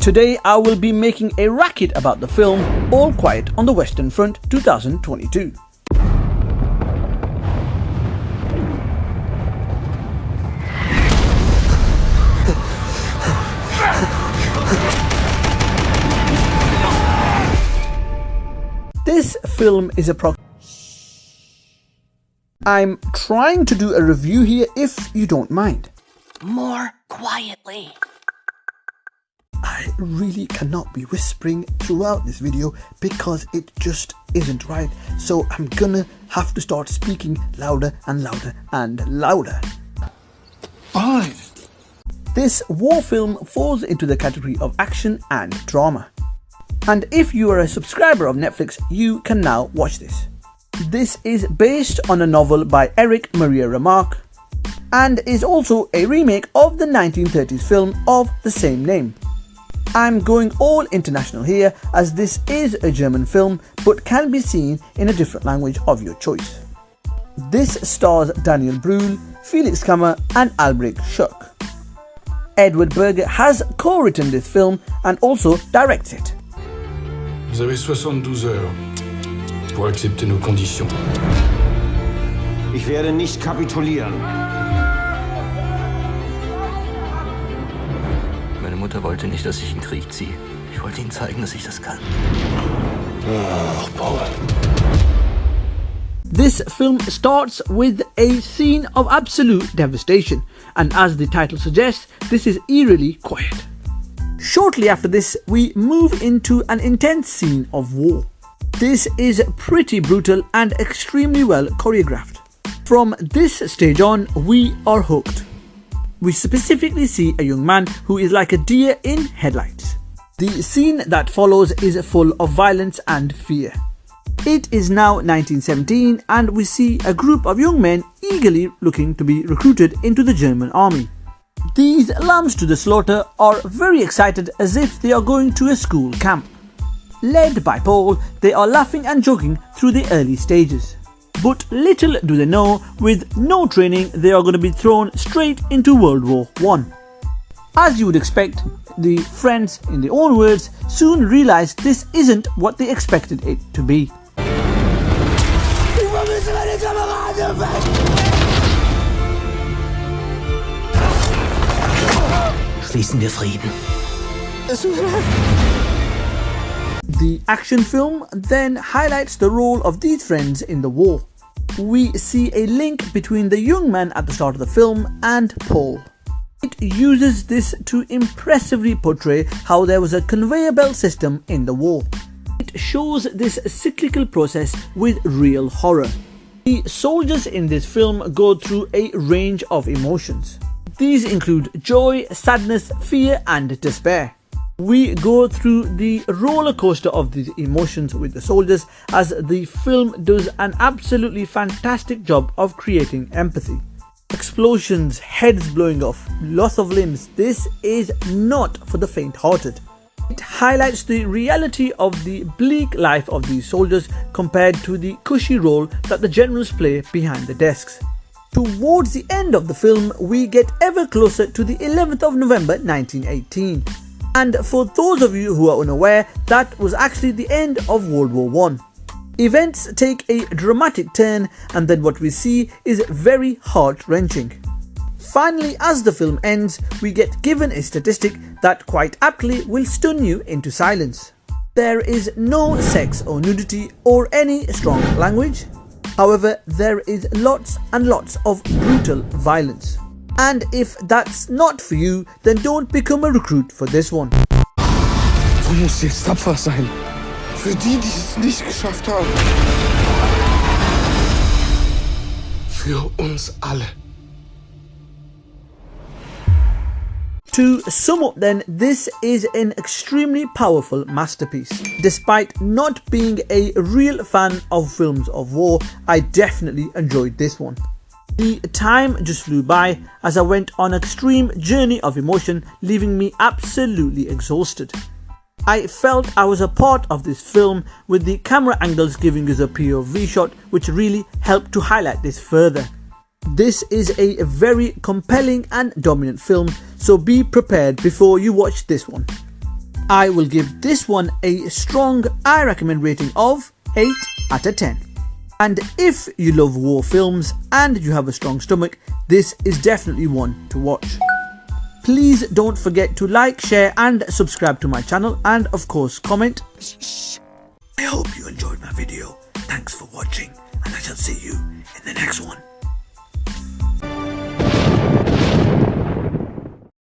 Today I will be making a racket about the film All Quiet on the Western Front 2022. This film is I'm trying to do a review here if you don't mind. More quietly. I really cannot be whispering throughout this video because it just isn't right. So I'm gonna have to start speaking louder and louder and louder. Fine. This war film falls into the category of action and drama. And if you are a subscriber of Netflix, you can now watch this. This is based on a novel by Eric Maria Remarque and is also a remake of the 1930s film of the same name. I'm going all international here as this is a German film but can be seen in a different language of your choice. This stars Daniel Brühl, Felix Kammer and Albrecht Schuck. Edward Berger has co-written this film and also directs it. Vous avez 72 heures pour accepter nos conditions. Ich werde nicht kapitulieren. Meine Mutter wollte nicht, dass ich in den Krieg ziehe. Ich wollte ihnen zeigen, dass ich das kann. Ach, Paul. This film starts with a scene of absolute devastation, and as the title suggests, this is eerily quiet. Shortly after this, we move into an intense scene of war. This is pretty brutal and extremely well choreographed. From this stage on, we are hooked. We specifically see a young man who is like a deer in headlights. The scene that follows is full of violence and fear. It is now 1917 and we see a group of young men eagerly looking to be recruited into the German army. These lambs to the slaughter are very excited as if they are going to a school camp. Led by Paul, they are laughing and joking through the early stages. But little do they know, with no training, they are going to be thrown straight into World War I. As you would expect, the friends, in their own words, soon realize this isn't what they expected it to be. Schließen wir Frieden. The action film then highlights the role of these friends in the war. We see a link between the young man at the start of the film and Paul. It uses this to impressively portray how there was a conveyor belt system in the war. It shows this cyclical process with real horror. The soldiers in this film go through a range of emotions. These include joy, sadness, fear and despair. We go through the roller coaster of these emotions with the soldiers as the film does an absolutely fantastic job of creating empathy. Explosions, heads blowing off, loss of limbs, this is not for the faint-hearted. It highlights the reality of the bleak life of these soldiers compared to the cushy role that the generals play behind the desks. Towards the end of the film, we get ever closer to the 11th of November 1918. And for those of you who are unaware, that was actually the end of World War I. Events take a dramatic turn and then what we see is very heart-wrenching. Finally, as the film ends, we get given a statistic that quite aptly will stun you into silence. There is no sex or nudity or any strong language. However, there is lots and lots of brutal violence. And if that's not for you, then don't become a recruit for this one. Du musst jetzt tapfer sein. Für die, die es nicht geschafft haben. Für uns alle. To sum up then, this is an extremely powerful masterpiece. Despite not being a real fan of films of war, I definitely enjoyed this one. The time just flew by as I went on an extreme journey of emotion, leaving me absolutely exhausted. I felt I was a part of this film, with the camera angles giving us a POV shot which really helped to highlight this further. This is a very compelling and dominant film, so be prepared before you watch this one. I will give this one a strong I recommend rating of 8 out of 10. And if you love war films and you have a strong stomach, this is definitely one to watch. Please don't forget to like, share and subscribe to my channel, and of course comment. I hope you enjoyed my video. Thanks for watching, and I shall see you in the next one.